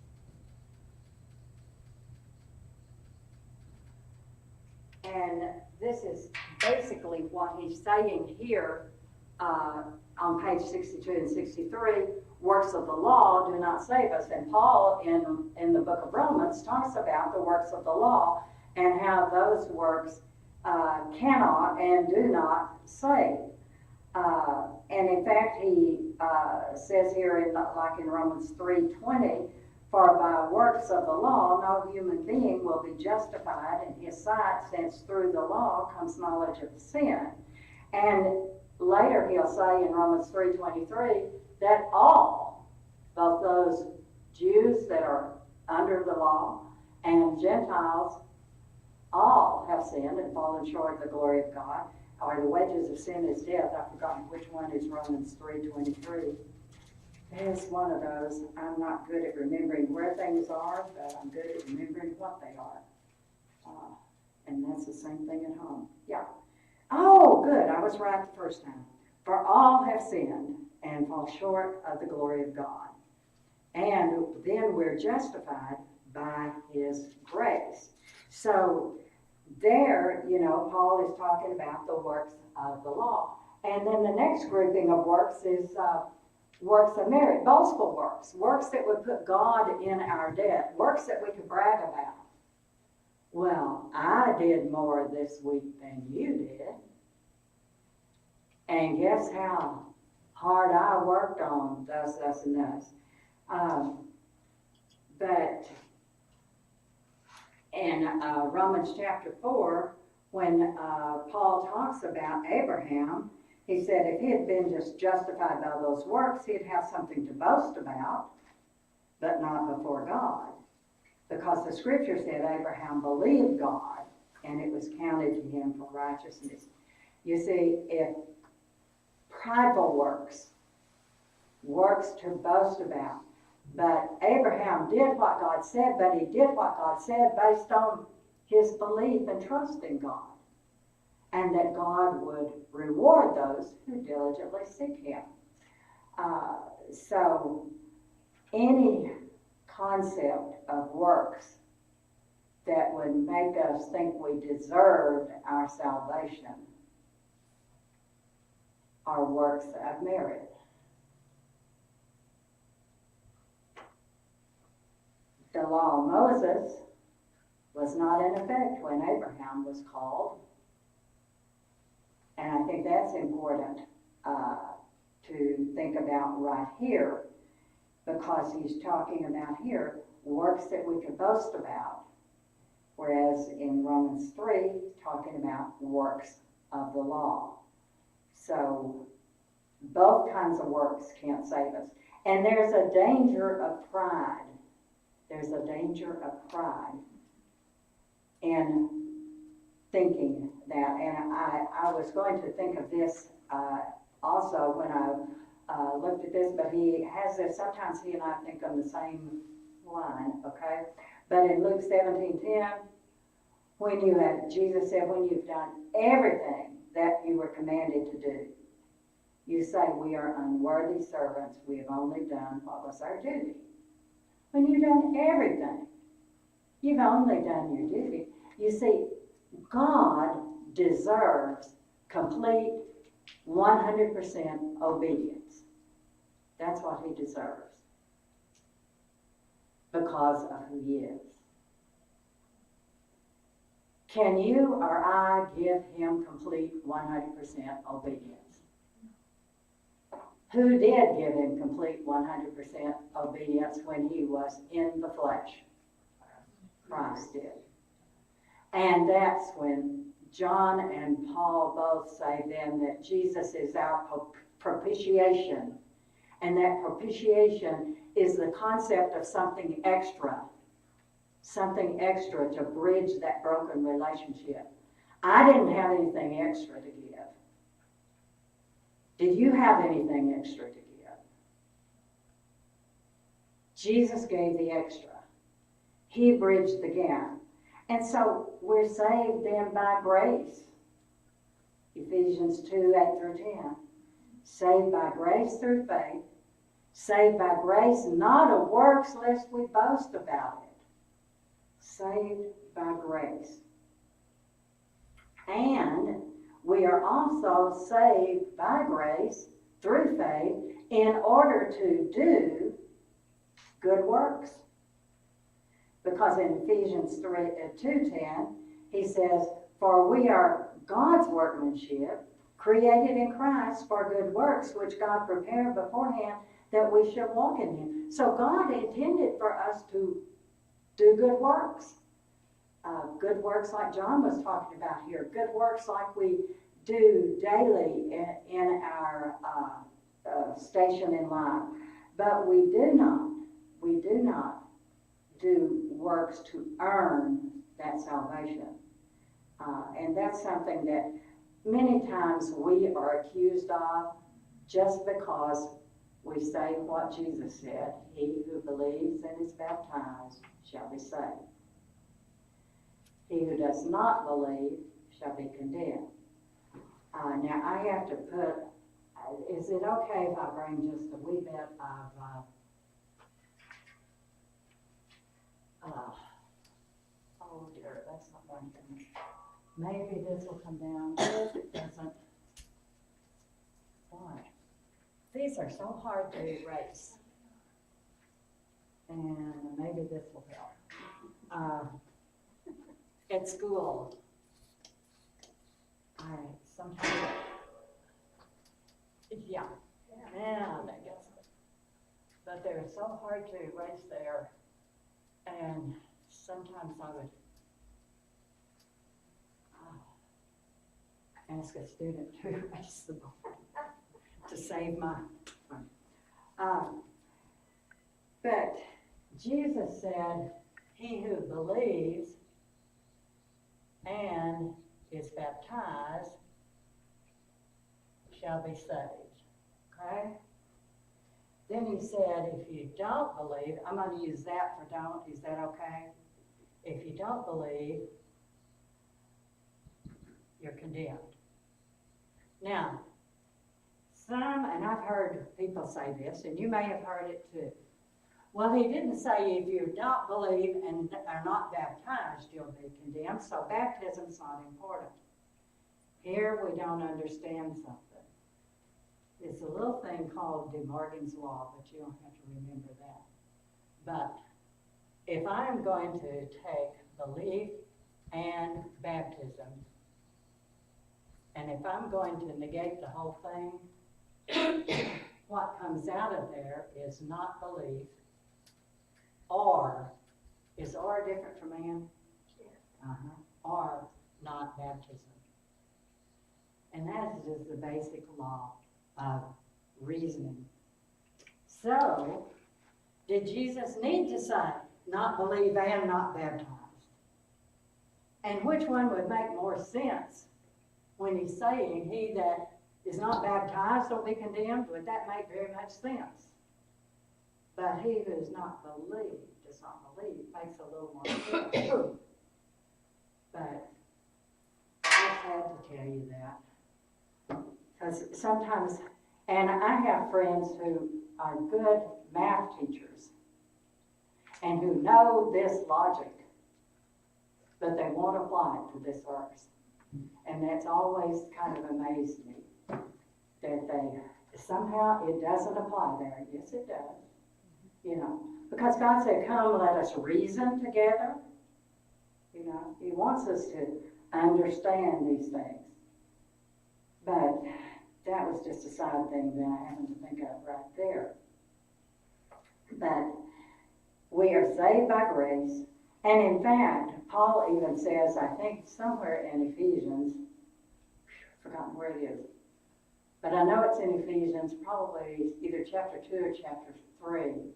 And this is basically what he's saying here on page 62 and 63. Works of the law do not save us. And Paul in the book of Romans talks about the works of the law and how those works cannot and do not save. And in fact, he says here, like in Romans 3:20, for by works of the law, no human being will be justified in his sight, since through the law comes knowledge of sin. And later he'll say in Romans 3:23 that all, both those Jews that are under the law and Gentiles, all have sinned and fallen short of the glory of God. Or the wages of sin is death. I've forgotten which one is Romans 3:23. It's one of those. I'm not good at remembering where things are, but I'm good at remembering what they are. And that's the same thing at home. Yeah. Oh, good. I was right the first time. For all have sinned and fall short of the glory of God. And then we're justified by his grace. So there, Paul is talking about the works of the law. And then the next grouping of works is works of merit, boastful works, works that would put God in our debt, works that we could brag about. Well, I did more this week than you did. And guess how hard I worked on thus, and thus. But in Romans chapter 4, when Paul talks about Abraham, he said if he had been just justified by those works, he'd have something to boast about, but not before God. Because the scripture said Abraham believed God, and it was counted to him for righteousness. You see, if prideful works to boast about, but Abraham did what God said, but he did what God said based on his belief and trust in God, and that God would reward those who diligently seek him. So any concept of works that would make us think we deserved our salvation are works of merit. The law of Moses was not in effect when Abraham was called. And I think that's important to think about right here, because he's talking about here works that we could boast about, whereas in Romans 3, talking about works of the law. So both kinds of works can't save us. And there's a danger of pride. There's a danger of pride in thinking that. And I was going to think of this also when I looked at this, but he has this, sometimes he and I think on the same line, okay? But in Luke 17:10, Jesus said, when you've done everything that you were commanded to do, you say, we are unworthy servants, we have only done what was our duty. When you've done everything, you've only done your duty. You see, God deserves complete 100% obedience. That's what he deserves because of who he is. Can you or I give him complete 100% obedience? Who did give him complete 100% obedience when he was in the flesh? Christ did. And that's when John and Paul both say then that Jesus is our propitiation. And that propitiation is the concept of something extra to bridge that broken relationship. I didn't have anything extra to give. Did you have anything extra to give? Jesus gave the extra. He bridged the gap. And so we're saved then by grace. Ephesians 2:8-10. Saved by grace through faith. Saved by grace, not of works, lest we boast about it. Saved by grace. And we are also saved by grace through faith in order to do good works. Because in Ephesians 2:10, he says, for we are God's workmanship, created in Christ for good works, which God prepared beforehand that we should walk in him. So God intended for us to do good works. Good works like John was talking about here. Good works like we do daily in our station in life. But we do not do works to earn that salvation. And that's something that many times we are accused of just because we say what Jesus said, he who believes and is baptized shall be saved. He who does not believe shall be condemned. Now I have to put, is it okay if I bring just a wee bit of, oh dear, that's not one thing. Maybe this will come down. If it doesn't, boy, these are so hard to erase. And maybe this will help. At school, I sometimes, yeah, and I guess, but they're so hard to erase there. And sometimes I would ask a student to erase the board to save my time. But Jesus said, he who believes and is baptized shall be saved. Okay? Then he said, if you don't believe, I'm going to use that for don't, is that okay? If you don't believe, you're condemned. Now, and I've heard people say this, and you may have heard it too. Well, he didn't say if you don't believe and are not baptized, you'll be condemned, so baptism's not important. Here we don't understand something. It's a little thing called De Morgan's Law, but you don't have to remember that. But if I'm going to take belief and baptism, and if I'm going to negate the whole thing, what comes out of there is not belief, or, is or different from man? Yes. Or not baptism. And that is the basic law of reasoning. So, did Jesus need to say, not believe and not baptized? And which one would make more sense when he's saying, he that is not baptized will be condemned? Would that make very much sense? But he who does not believe, makes a little more sense. But I had to tell you that. Because sometimes, and I have friends who are good math teachers and who know this logic, but they won't apply it to this verse. And that's always kind of amazed me, that they, somehow it doesn't apply there. Yes, it does. You know, because God said, come, let us reason together. You know, he wants us to understand these things. But that was just a side thing that I happened to think of right there. But we are saved by grace. And in fact, Paul even says, I think somewhere in Ephesians, I've forgotten where it is, but I know it's in Ephesians, probably either chapter 2 or chapter 3,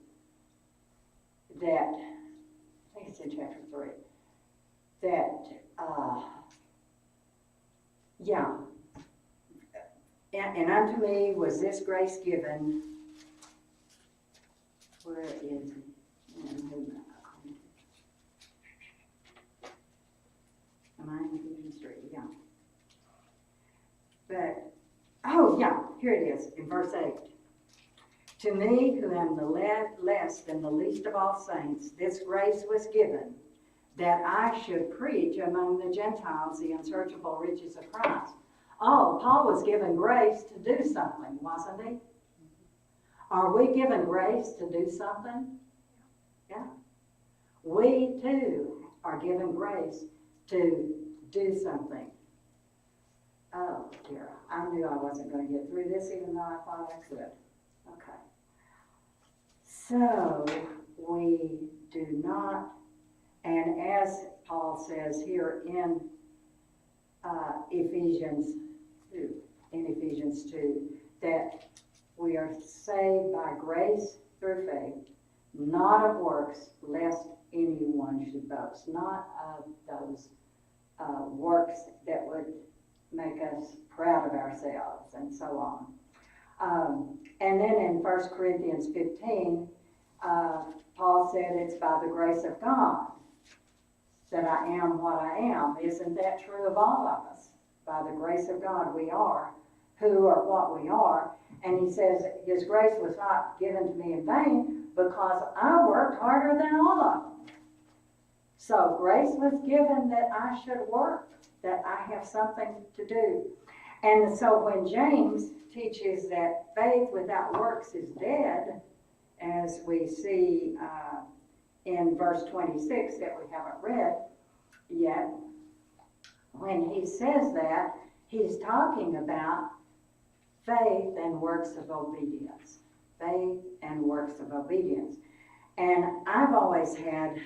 that, I think it's in chapter 3, that, and unto me was this grace given, where is it? Am I in Ephesians 3? Yeah. But, oh yeah, here it is in verse 8. To me, who am the less than the least of all saints, this grace was given, that I should preach among the Gentiles the unsearchable riches of Christ. Oh, Paul was given grace to do something, wasn't he? Are we given grace to do something? Yeah. We too are given grace to do something. Oh dear, I knew I wasn't going to get through this even though I thought I could. Okay. So, we do not, and as Paul says here in Ephesians 2, that we are saved by grace through faith, not of works, lest anyone should boast. Not of those works that would make us proud of ourselves and so on. And then in 1 Corinthians 15, Paul said it's by the grace of God that I am what I am. Isn't that true of all of us? By the grace of God we are who or what we are. And he says his grace was not given to me in vain because I worked harder than all of them. So grace was given that I should work, that I have something to do. And so when James teaches that faith without works is dead, as we see in verse 26 that we haven't read yet, when he says that, he's talking about faith and works of obedience. Faith and works of obedience. And I've always had,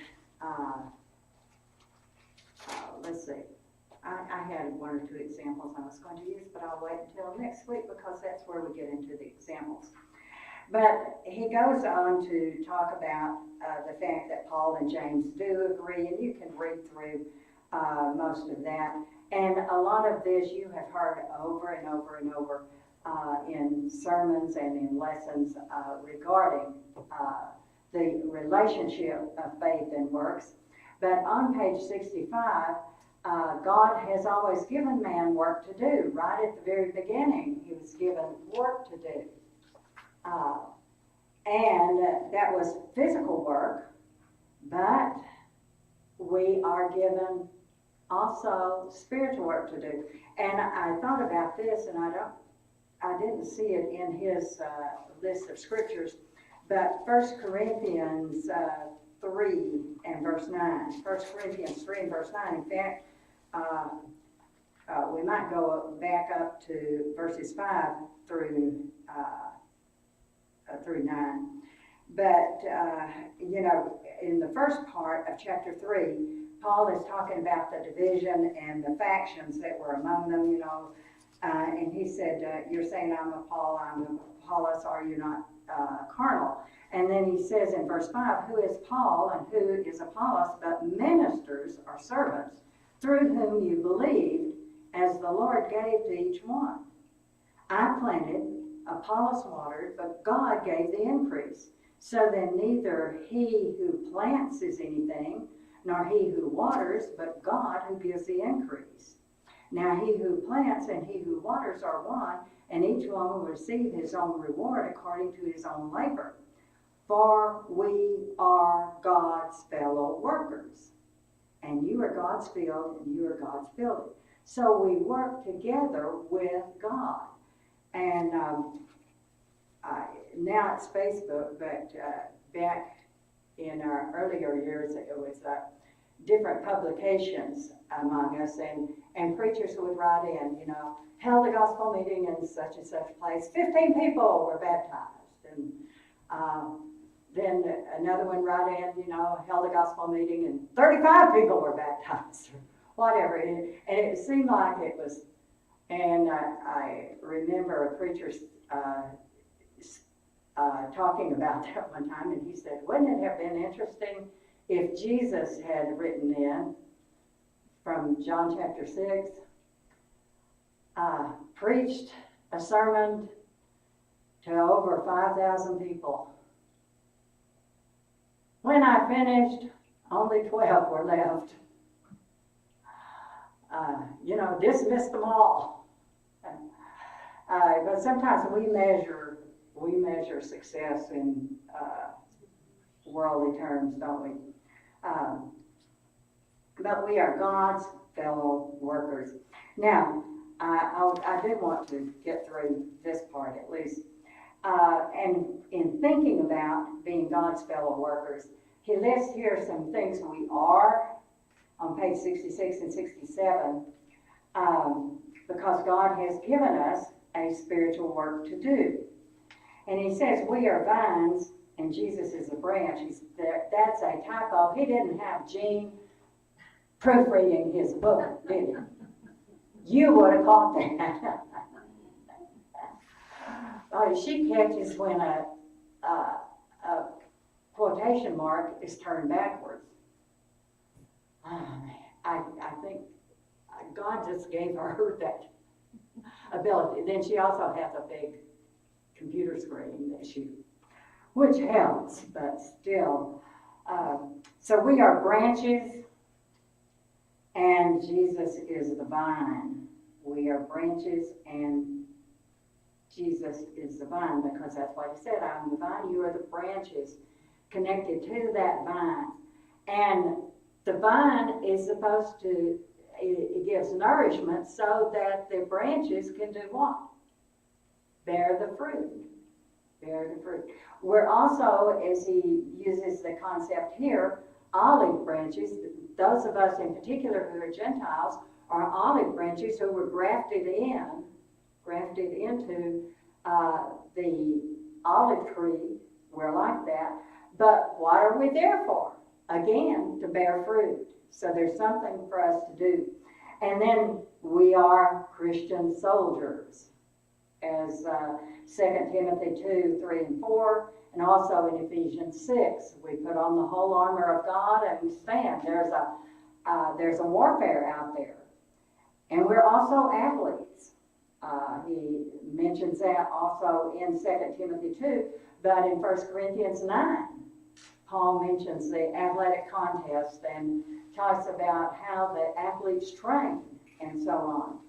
let's see, I had one or two examples I was going to use, but I'll wait until next week because that's where we get into the examples. But he goes on to talk about the fact that Paul and James do agree, and you can read through most of that. And a lot of this you have heard over and over and over in sermons and in lessons regarding the relationship of faith and works. But on page 65, God has always given man work to do. Right at the very beginning, he was given work to do. And that was physical work, but we are given also spiritual work to do. And I thought about this, and I didn't see it in his list of scriptures, but 1 Corinthians 3 and verse 9. 1 Corinthians 3 and verse 9. In fact, we might go back up to verses 5 through 9. But, in the first part of chapter 3, Paul is talking about the division and the factions that were among them, and he said, you're saying I'm of Paul, I'm of Apollos, are you not carnal? And then he says in verse 5, who is Paul and who is Apollos, but ministers or servants through whom you believed, as the Lord gave to each one. I planted, Apollos watered, but God gave the increase. So then neither he who plants is anything, nor he who waters, but God who gives the increase. Now he who plants and he who waters are one, and each one will receive his own reward according to his own labor. For we are God's fellow workers. And you are God's field, and you are God's building. So we work together with God. And now it's Facebook, but back in our earlier years, it was different publications among us, and preachers would write in, held a gospel meeting in such and such place, 15 people were baptized, and then another one write in, held a gospel meeting and 35 people were baptized, or whatever, and it seemed like it was, and I remember a preacher talking about that one time, and he said, wouldn't it have been interesting if Jesus had written in from John chapter 6, preached a sermon to over 5,000 people. When I finished, only 12 were left. Dismissed them all. But sometimes we measure success in worldly terms, don't we? But we are God's fellow workers. Now, I did want to get through this part at least. And in thinking about being God's fellow workers, he lists here some things we are on page 66 and 67, because God has given us a spiritual work to do. And he says we are vines and Jesus is a branch. That's a typo. He didn't have Jean proofreading his book, did he? You would have caught that. She catches when a quotation mark is turned backwards. I think God just gave her that ability. Then she also has a big computer screen which helps, but still. So we are branches, and Jesus is the vine. We are branches, and Jesus is the vine, because that's what he said. I'm the vine, you are the branches connected to that vine. And the vine is supposed to, it gives nourishment so that the branches can do what? Bear the fruit. Bear the fruit. We're also, as he uses the concept here, olive branches. Those of us in particular who are Gentiles are olive branches who were grafted into the olive tree. We're like that. But what are we there for? Again, to bear fruit. So there's something for us to do. And then we are Christian soldiers, as 2 Timothy 2, 3, and 4, and also in Ephesians 6. We put on the whole armor of God and we stand. There's a warfare out there. And we're also athletes. He mentions that also in 2 Timothy 2, but in 1 Corinthians 9, Paul mentions the athletic contest and talks about how the athletes train and so on.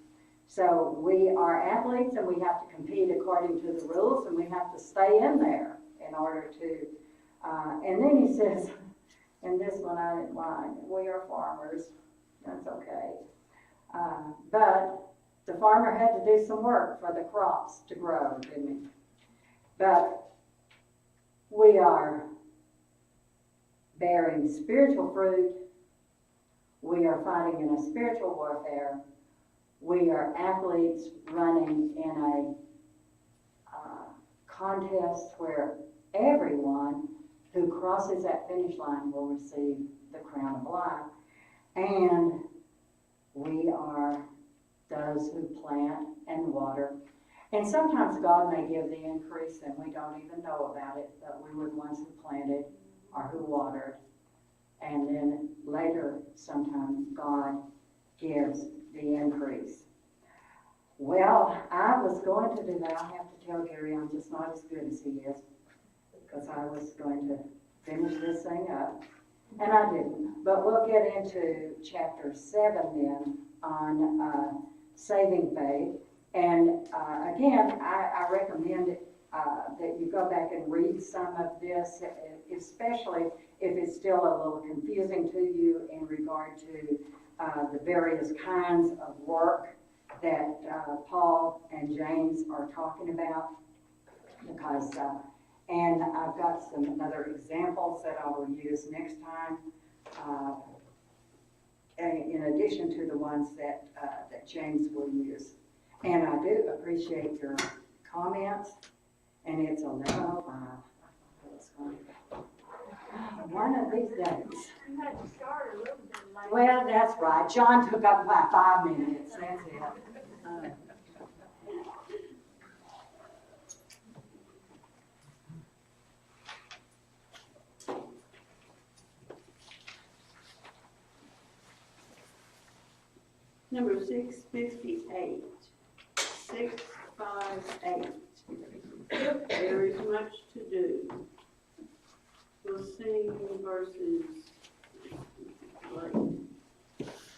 So we are athletes and we have to compete according to the rules, and we have to stay in there in order to, and then he says, and this one I didn't like, we are farmers. That's okay. But the farmer had to do some work for the crops to grow, didn't he? But we are bearing spiritual fruit. We are fighting in a spiritual warfare. We are athletes running in a contest where everyone who crosses that finish line will receive the crown of life. And we are those who plant and water. And sometimes God may give the increase and we don't even know about it, but we were the ones who planted or who watered. And then later, sometimes God gives the increase. Well, I was going to do that. I have to tell Gary I'm just not as good as he is, because I was going to finish this thing up, and I didn't. But we'll get into chapter 7 then on saving faith. And again, I recommend that you go back and read some of this, especially if it's still a little confusing to you in regard to the various kinds of work that Paul and James are talking about. Because, and I've got some other examples that I will use next time. in addition to the ones that, that James will use. And I do appreciate your comments, and it's 11:05. One of these days. You had to start a little bit late. Well, that's right. John took up about 5 minutes, that's it. Number 658, 658. There is much to do. We'll sing verses,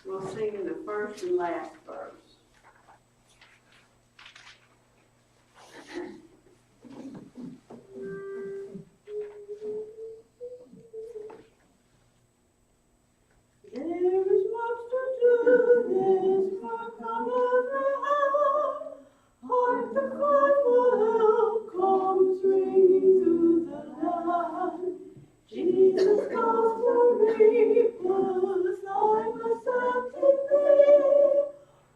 we'll sing the first and last verse. There is much to do, there's work on every hand. Hark the cry for help comes ringing through the land. Jesus calls for reapers, I must act in thee.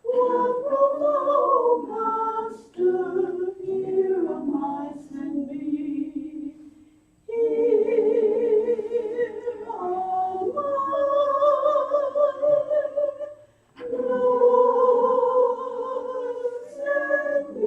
What from thou, Master, here am I, send me. Here am I, Lord, send me.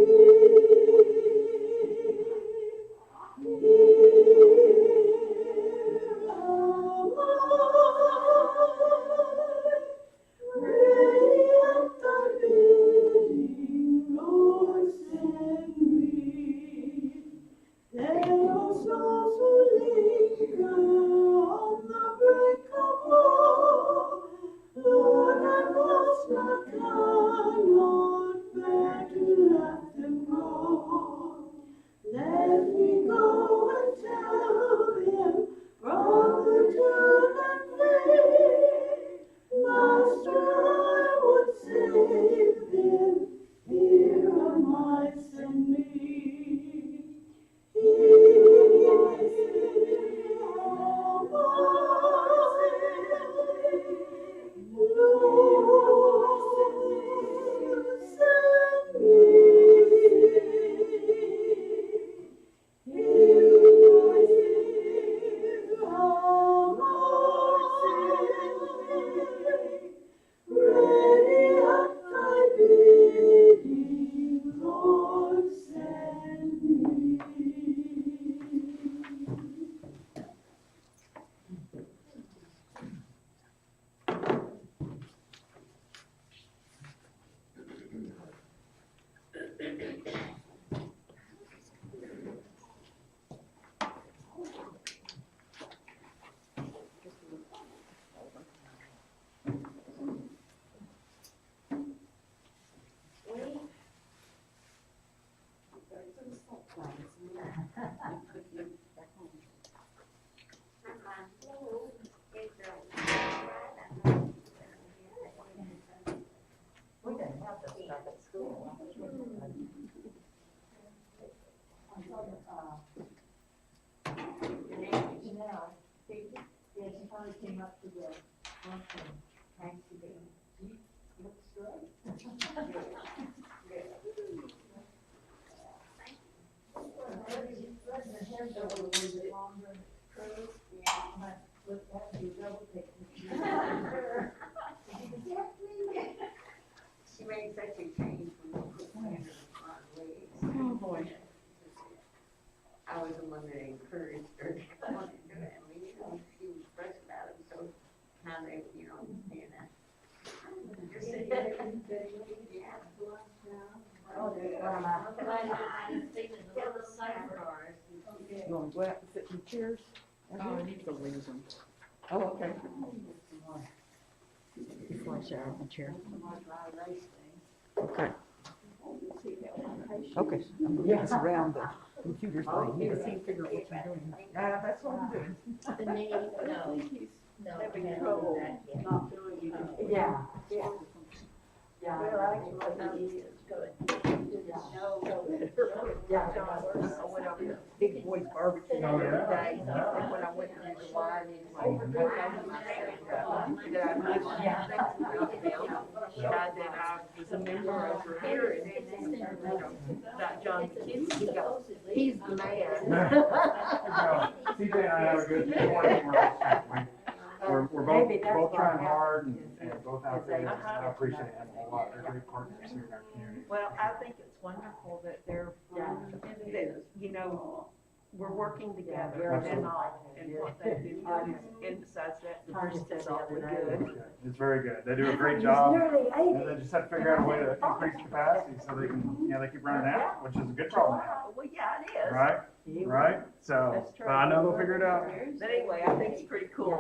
Lord, I must not cannot bear to let them go. Let me go and tell them, brother, turn and flee. Master, I would save them. Here am I, send me. Here am I, Lord, send me. Ready at thy bidding, Lord, send me. We didn't have this stuff at school. Yeah, she probably came up to the lunchroom, thanks to them. Looks great. The hair's a little bit longer, curls, yeah, might look like you double picture. She made such a change when we put Sandra on leaves. Oh, boy. I was the one that encouraged her to come on and do it. I mean, you know, she was fresh about it, so now they, you know, understand that. Just sit there and say, yeah. Oh, there's one of my. You want to go out and sit in the chairs? Oh, I need to leave them. Oh, okay. Before I shower my chair. Okay. Okay. Yes, around the computer thing. You can't figure out what you're doing. That's what I'm doing. The name, no, no. Having we haven't trouble done that yet. not doing it. Yeah, yeah. Yeah. Well, actually, Good. Yeah, John, I went over to Big Boy's Barbecue the Oh, other yeah? day, and when I went to the wine, that I was a member over here, and that John Kinsey, he's the man. CJ and I have a good working relationship. We're both, Maybe that's both what trying happened. hard and both out there, and I appreciate them a lot. They're great partners here in our community. Well, I think it's wonderful that they're, that, you know, we're working together and all, and what they do is emphasize that the person is awfully good. It's very good. They do a great job. And they just have to figure out a way to increase capacity so they can, you know, they keep running out, which is a good problem to have. Well, yeah, it is. Right? Right? So, That's true. but I know they'll figure it out. But anyway, I think it's pretty cool.